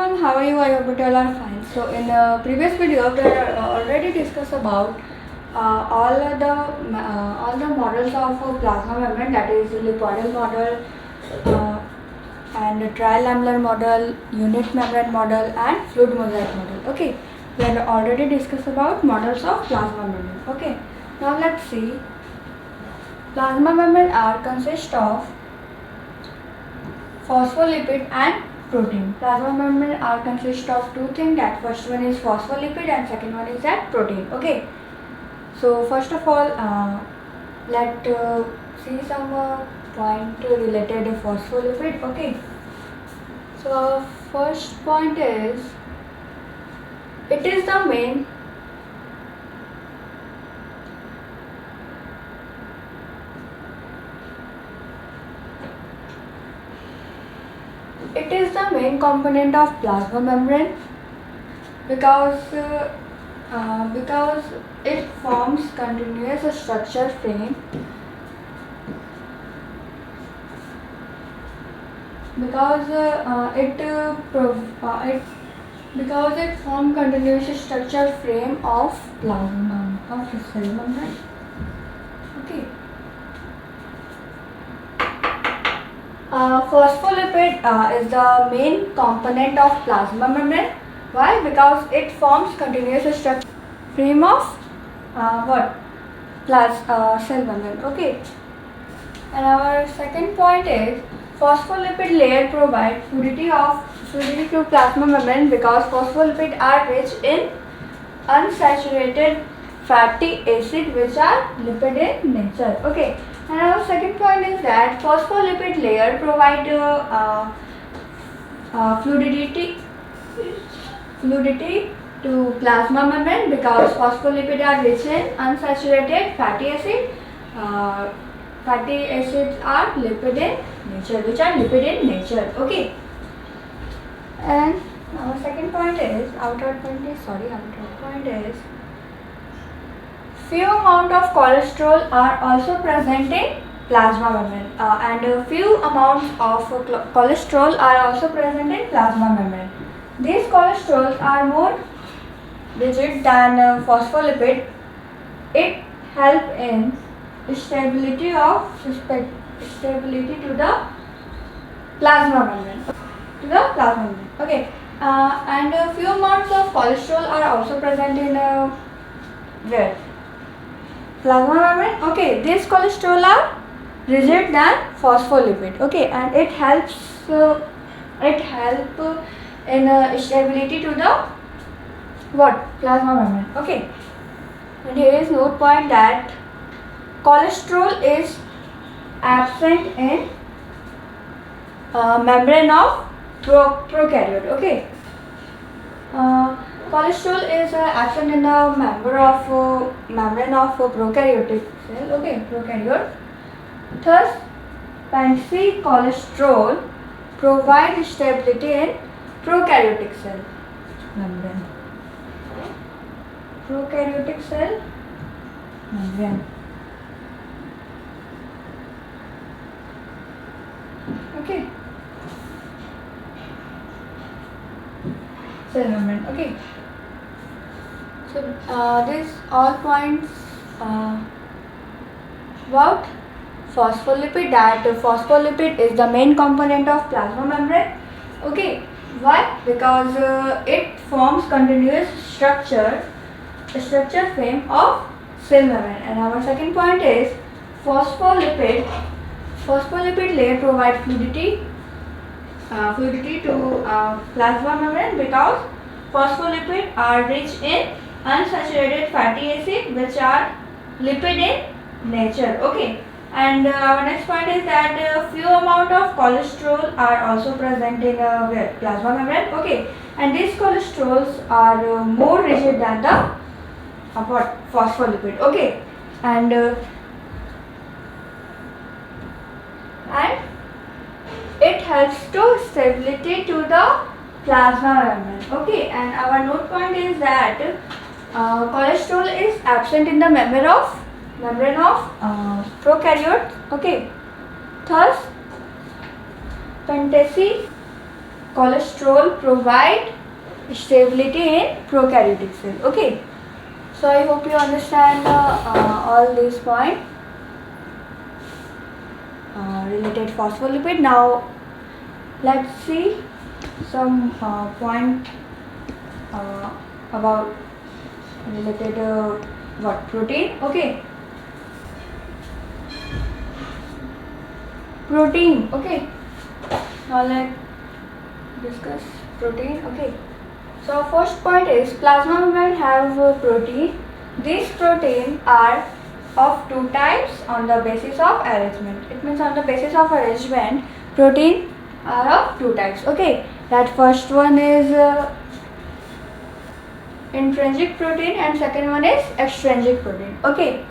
How are you? I hope you all are fine. So in the previous video, we already discussed about all the models of plasma membrane, that is lipoidal model and trilamellar model, unit membrane model, and fluid mosaic model. Okay, we have already discussed about models of plasma membrane. Okay, now let's see. Plasma membrane are consist of phospholipid and protein. Plasma membrane are consist of two things. That first one is phospholipid and second one is that protein. Okay. So first of all, let see some point related to phospholipid. Okay. So first point is it is the main component of plasma membrane because it forms continuous structure frame because it forms continuous structure frame of plasma of cell membrane. Okay. Phospholipid is the main component of plasma membrane. Why? Because it forms continuous structure frame of cell membrane. Okay. And our second point is phospholipid layer provide fluidity to plasma membrane because phospholipids are rich in unsaturated fatty acid which are lipid in nature. Okay. And our second point is that phospholipid layer provide fluidity to plasma membrane because phospholipids are rich in unsaturated fatty acid. Fatty acids are lipid in nature, which are lipid in nature. Okay. And our second point is outer point is few amount of cholesterol are also present in plasma membrane and few amounts of cholesterol are also present in plasma membrane. These cholesterols are more rigid than phospholipid. It helps in stability to the plasma membrane. Okay. And few amounts of cholesterol are also present in where? Plasma membrane. Okay, these cholesterol are rigid than phospholipid. Okay, and it helps in stability to the plasma membrane. Okay, and here is note point that cholesterol is absent in membrane of prokaryote. Okay. Cholesterol is absent in the membrane of prokaryotic cell. Okay, prokaryote. Thus, cholesterol provide stability in prokaryotic cell membrane. Prokaryotic cell membrane. Okay. Cell membrane. Okay. So these all points about phospholipid, that phospholipid is the main component of plasma membrane. Okay. Why? Because it forms continuous structure frame of cell membrane. And our second point is phospholipid layer provide fluidity to plasma membrane because phospholipids are rich in unsaturated fatty acid which are lipid in nature. Okay. And our next point is that few amount of cholesterol are also present in plasma membrane. Okay. And these cholesterols are more rigid than the phospholipid. Okay. And it helps to stability to the plasma membrane. Okay, and our note point is that cholesterol is absent in the membrane of prokaryote. Okay, thus cholesterol provide stability in prokaryotic cell. Okay, so I hope you understand all these points related phospholipid. Now let's see some point about related what protein. Okay, protein. Okay, now let's discuss protein. Okay, so first point is plasma membrane have protein. These proteins are of two types on the basis of arrangement. It means on the basis of arrangement, protein are of two types. Okay, that first one is intrinsic protein and second one is extrinsic protein. Okay,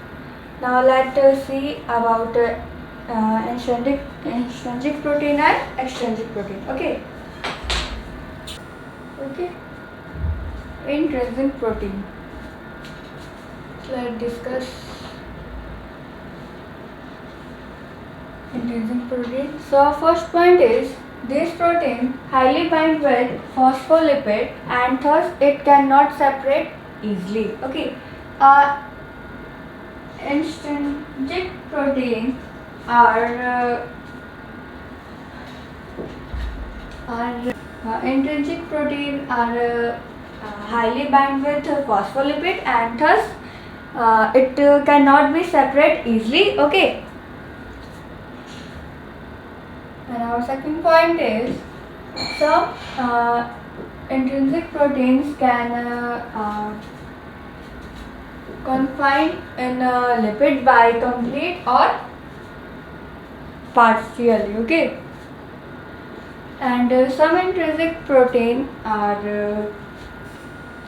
now let us see about intrinsic protein and extrinsic protein. Okay, intrinsic protein. Let's discuss intrinsic protein. So first point is this protein highly bind with phospholipid and thus it cannot separate easily. Okay, intrinsic protein are intrinsic protein are highly bind with phospholipid and thus it cannot be separate easily. Okay, and our second point is some intrinsic proteins can confine in a lipid by complete or partially. Okay, and some intrinsic protein are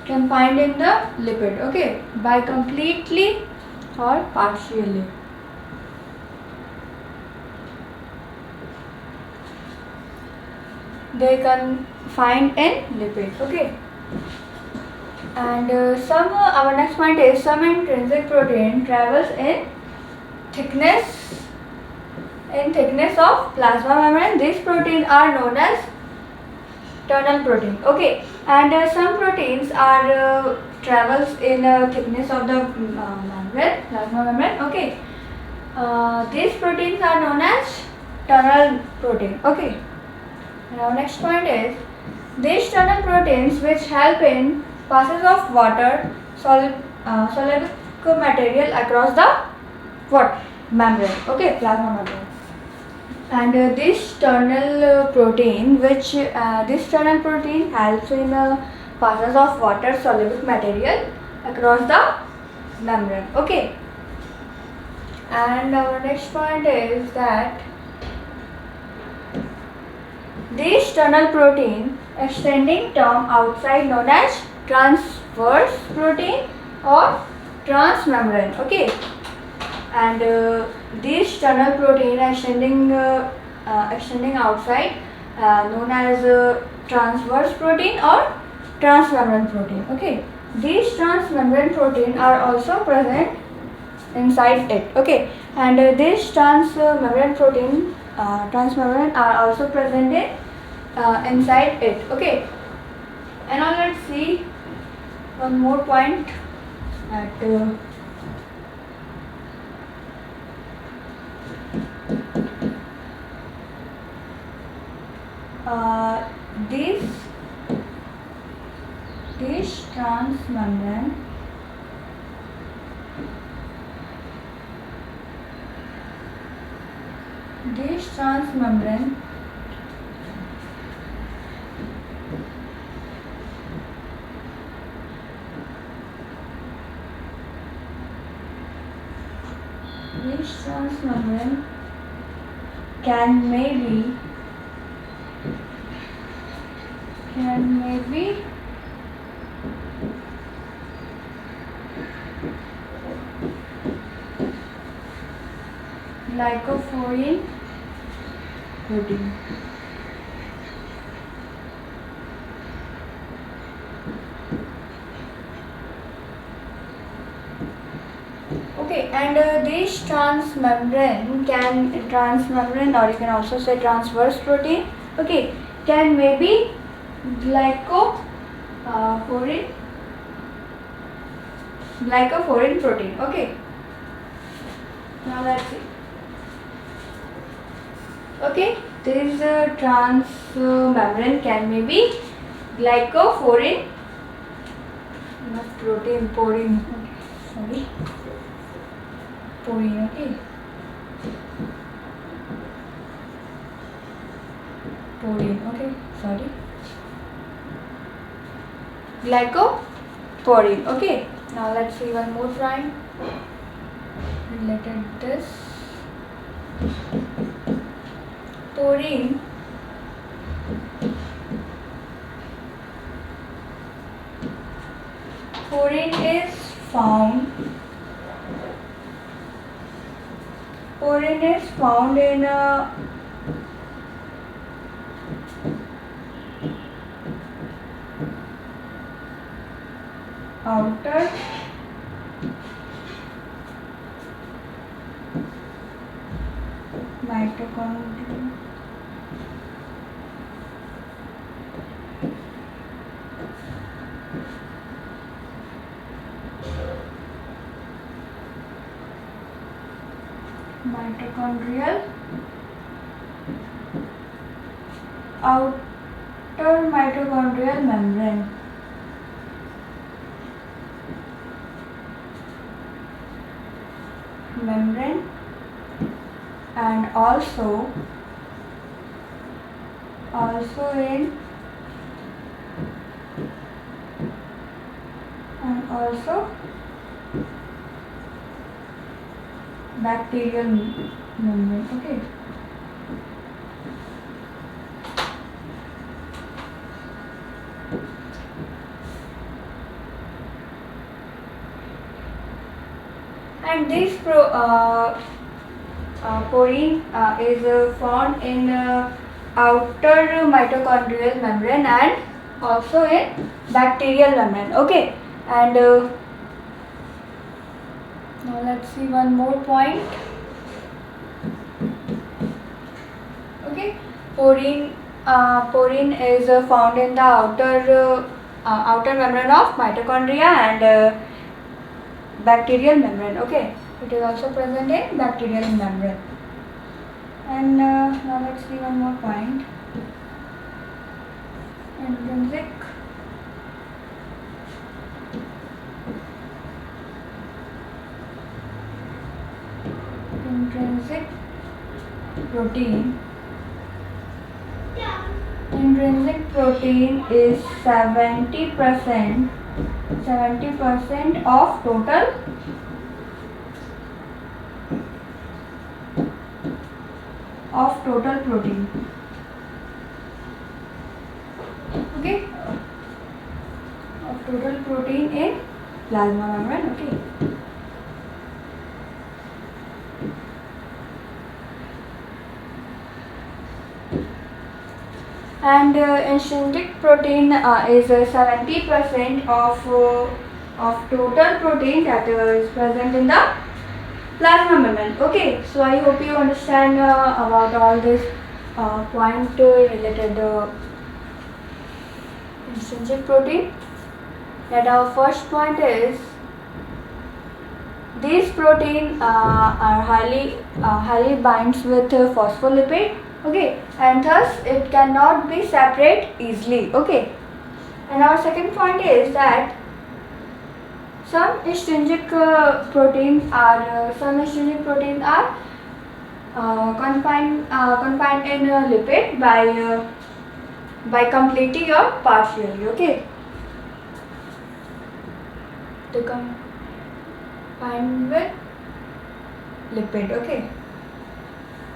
confined in the lipid. Okay, by completely or partially. They confined in lipid. Okay, and our next point is some intrinsic protein travels in thickness of plasma membrane. These proteins are known as tunnel protein. Okay, and some proteins are travels in thickness of the membrane, plasma membrane. Okay, these proteins are known as tunnel protein. Okay, now next point is these tunnel proteins which help in passage of water soluble material across the membrane. Okay, plasma membrane. And this tunnel protein helps in passage of water soluble material across the membrane. Okay, and our next point is that this tunnel protein extending term outside known as transverse protein or transmembrane. Okay, and this tunnel protein extending outside known as transverse protein or transmembrane protein. Okay, these transmembrane protein are also present inside it. Okay, and this transmembrane protein transmembrane are also present in inside it. Okay, and now let's see one more point at this transmembrane this transmembrane can maybe glycophorine protein. Okay, and this transmembrane or you can also say transverse protein. Okay, can maybe glycophorin protein. Okay, now let's see. Okay, this trans membrane can maybe glycophorin, not protein, porine. Okay, sorry, porine. Okay, porine. Okay, sorry, glycophorin. Okay, now let's see one more prime related this. Porine is found in outer mitochondria. Outer mitochondrial membrane. And also bacterial membrane. Okay, and this porine is found in outer mitochondrial membrane and also in bacterial membrane. Okay, and now let's see one more point. Okay, porine is found in the outer membrane of mitochondria and bacterial membrane. Okay, it is also present in bacterial membrane. And now let's see one more point. Intrinsic protein. Intrinsic protein is 70% of total protein. Okay, of total protein in plasma membrane. Okay, and intrinsic protein is 70% of total protein that is present in the plasma membrane. Okay, so I hope you understand about all this point related intrinsic protein. That our first point is these protein are highly binds with phospholipid. Okay, and thus it cannot be separate easily. Okay, and our second point is that some intrinsic proteins are confined in a lipid by completely or partially. Okay, they combine with lipid. Okay,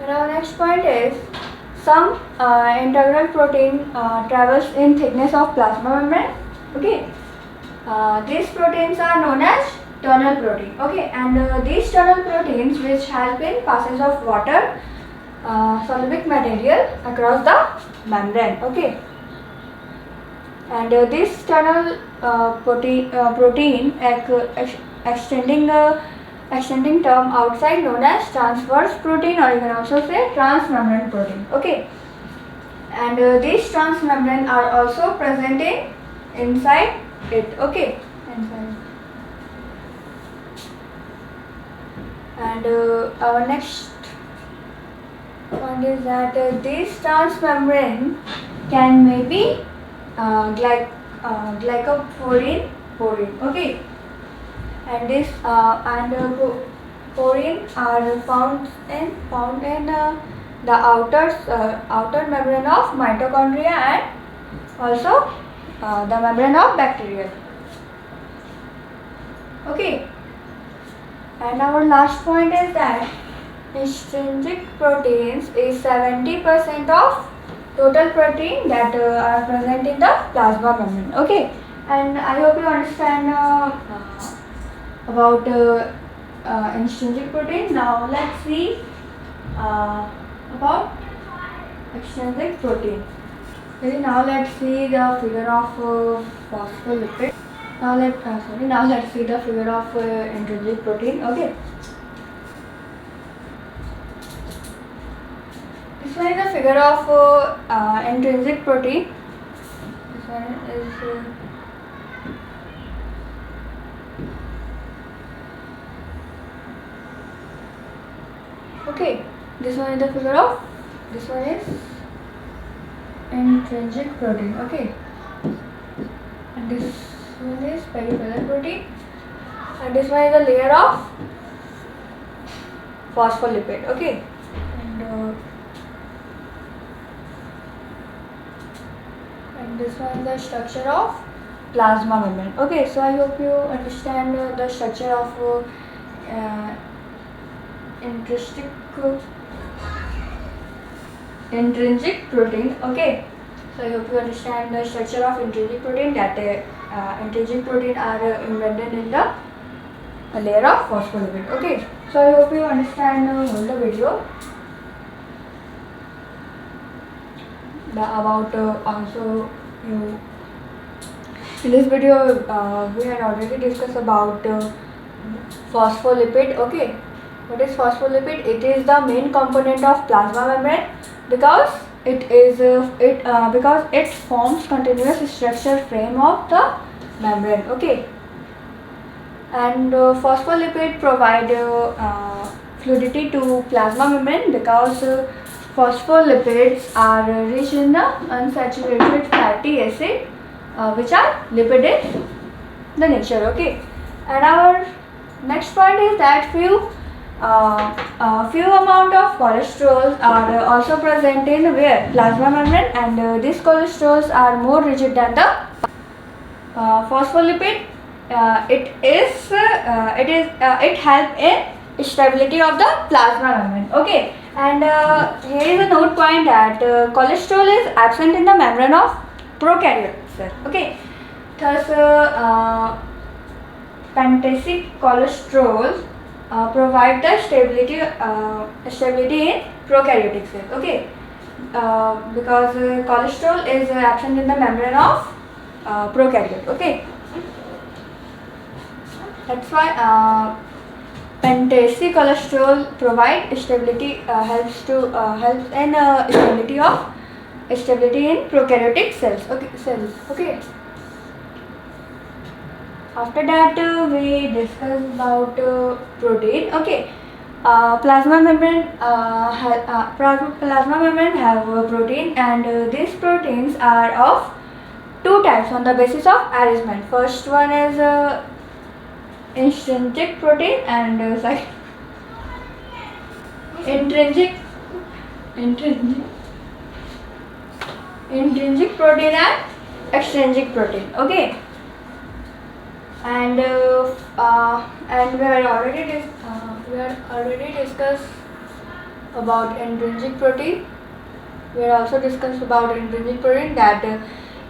and our next point is some integral protein travels in thickness of plasma membrane. Okay, these proteins are known as tunnel protein. Okay, and these tunnel proteins which help in passage of water soluble material across the membrane. Okay, and this tunnel protein extending term outside known as transverse protein, or you can also say transmembrane protein. Okay, and these transmembrane are also present inside it. Okay, inside. And our next point is that these transmembrane can maybe glycophorin porine. Okay, and this porine are found in the outer membrane of mitochondria and also the membrane of bacteria. Okay, and our last point is that intrinsic proteins is 70% of total protein that are present in the plasma membrane. Okay, and I hope you understand about intrinsic protein. Now let's see about extrinsic protein. Okay, now let's see the figure of phospholipid. Now let's see the figure of intrinsic protein. Okay, this one is the figure of intrinsic protein. This one is okay. This one is the figure of. This one is intrinsic protein. Okay, and this one is peripheral protein, and this one is the layer of phospholipid. Okay, and this one is the structure of plasma membrane. Okay, so I hope you understand the structure of intrinsic protein. Okay, so I hope you understand the structure of intrinsic protein, that intrinsic protein are embedded in the layer of phospholipid. Okay, so I hope you understand all the video about also you. In this video we had already discussed about phospholipid. Okay, what is phospholipid? It is the main component of plasma membrane because because it forms continuous structure frame of the membrane. Okay, and phospholipid provide fluidity to plasma membrane because phospholipids are rich in the unsaturated fatty acid which are lipid in the nature. Okay, and our next point is that few amount of cholesterols are also present in where plasma membrane, and these cholesterols are more rigid than the phospholipid. It helps in stability of the plasma membrane. Okay, and here is a note point that cholesterol is absent in the membrane of prokaryote cell. Okay, thus pentasic cholesterol provide the stability in prokaryotic cells. Okay, because cholesterol is absent in the membrane of prokaryote. Okay, that's why pentasic cholesterol provide stability, helps in stability in prokaryotic cells. Okay. After that we discuss about protein. Okay, plasma membrane have protein, and these proteins are of two types on the basis of arrangement. First one is intrinsic protein, and second intrinsic protein and extrinsic protein. Okay, and we had already discussed about intrinsic protein. We had also discussed about intrinsic protein that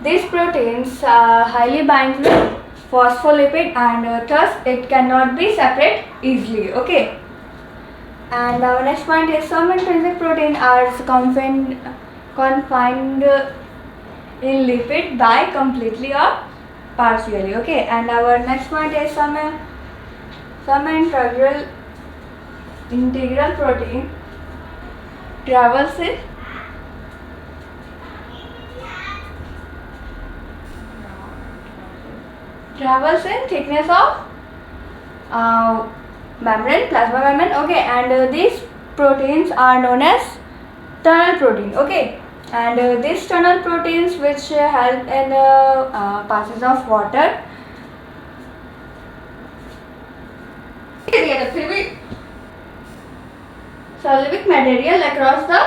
these proteins highly bind with phospholipid, and thus it cannot be separate easily. Okay, and our next point is some intrinsic protein are confined in lipid by completely or partially. Okay, and our next point is some integral protein travels in travels in thickness of membrane, plasma membrane. Okay, and these proteins are known as tunnel protein. Okay, and these tunnel proteins which help in passage of water. Solvic material across the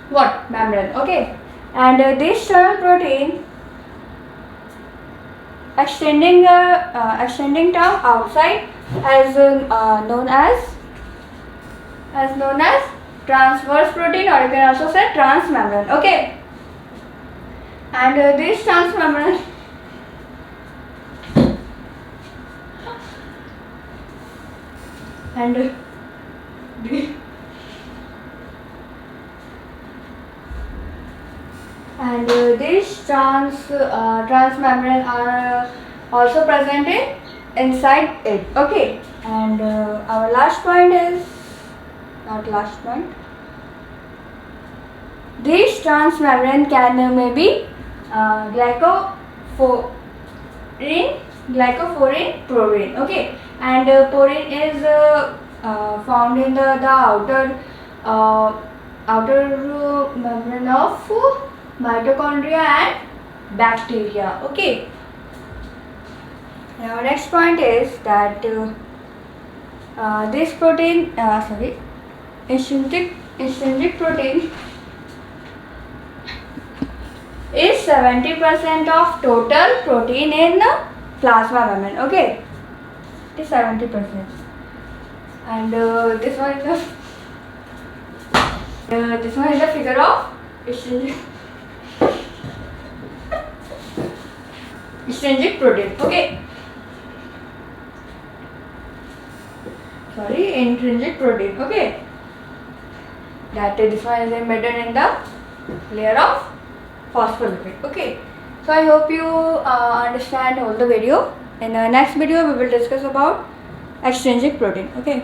what membrane. Okay, and this tunnel protein extending term outside as known as transverse protein, or you can also say transmembrane. Okay, and this transmembrane and these transmembrane are also present inside it. Okay, and our last point is not last point. These transmembrane can maybe glycophorin, porine. Okay, and porine is found in the outer membrane of mitochondria and bacteria. Okay. Now next point is that this protein, intrinsic protein is 70% of total protein in plasma membrane. Okay, it is 70%, and this one is the figure of intrinsic protein. Okay, intrinsic protein. Okay, that this one is embedded in the layer of phospholipid. Okay, so I hope you understand all the video. In the next video we will discuss about extrinsic protein. Okay.